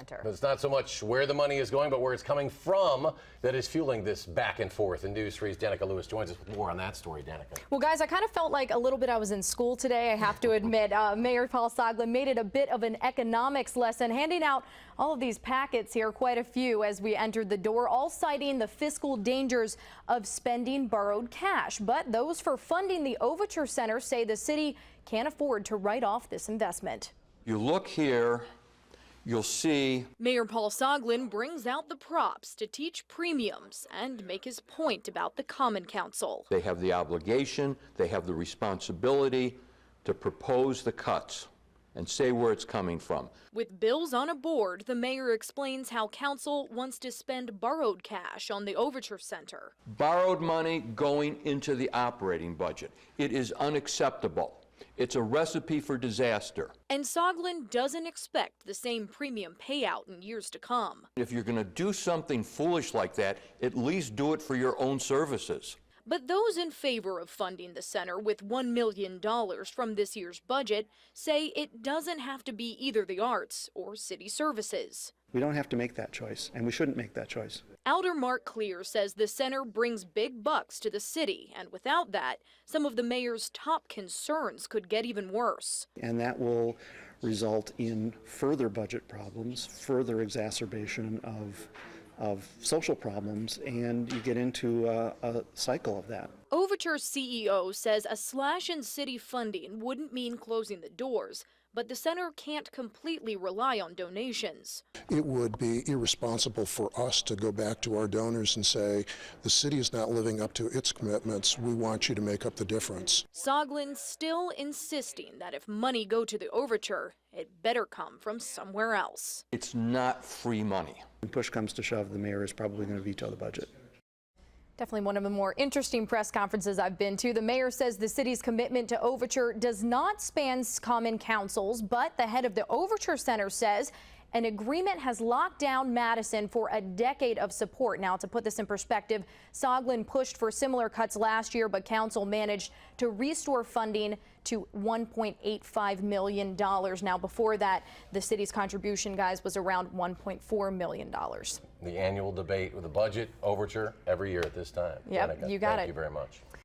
Center. It's not so much where the money is going, but where it's coming from that is fueling this back and forth. And News 3's Dannika Lewis joins us with more on that story. Danica. Well, guys, I kind of felt like a little bit I was in school today, I have to admit. Mayor Paul Soglin made it a bit of an economics lesson, handing out all of these packets here, quite a few as we entered the door, all citing the fiscal dangers of spending borrowed cash. But those for funding the Overture Center say the city can't afford to write off this investment. You look here, you'll see Mayor Paul Soglin brings out the props to teach premiums and make his point about the Common Council. they have the obligation, they have the responsibility to propose the cuts and say where it's coming from. With bills on a board, the mayor explains how council wants to spend borrowed cash on the Overture Center. Borrowed money going into the operating budget. It is unacceptable. It's a recipe for disaster. And Soglin doesn't expect the same premium payout in years to come. If you're going to do something foolish like that, at least do it for your own services. But those in favor of funding the center with $1 million from this year's budget say it doesn't have to be either the arts or city services. We don't have to make that choice, and we shouldn't make that choice. Elder Mark Clear says the center brings big bucks to the city, and without that, some of the mayor's top concerns could get even worse. And that will result in further budget problems, further exacerbation of social problems, and you get into a cycle of that. Overture's CEO says a slash in city funding wouldn't mean closing the doors, but the center can't completely rely on donations. It would be irresponsible for us to go back to our donors and say, the city is not living up to its commitments. We want you to make up the difference. Soglin still insisting that if money go to the Overture, it better come from somewhere else. It's not free money. When push comes to shove, the mayor is probably going to veto the budget. Definitely one of the more interesting press conferences I've been to. The mayor says the city's commitment to Overture does not span common councils, but the head of the Overture Center says an agreement has locked down Madison for a decade of support. Now, to put this in perspective, Soglin pushed for similar cuts last year, but council managed to restore funding to $1.85 million. Now, before that, the city's contribution, guys, was around $1.4 million. The annual debate with the budget, Overture, every year at this time. Yep, Danica, you got it. Thank you very much.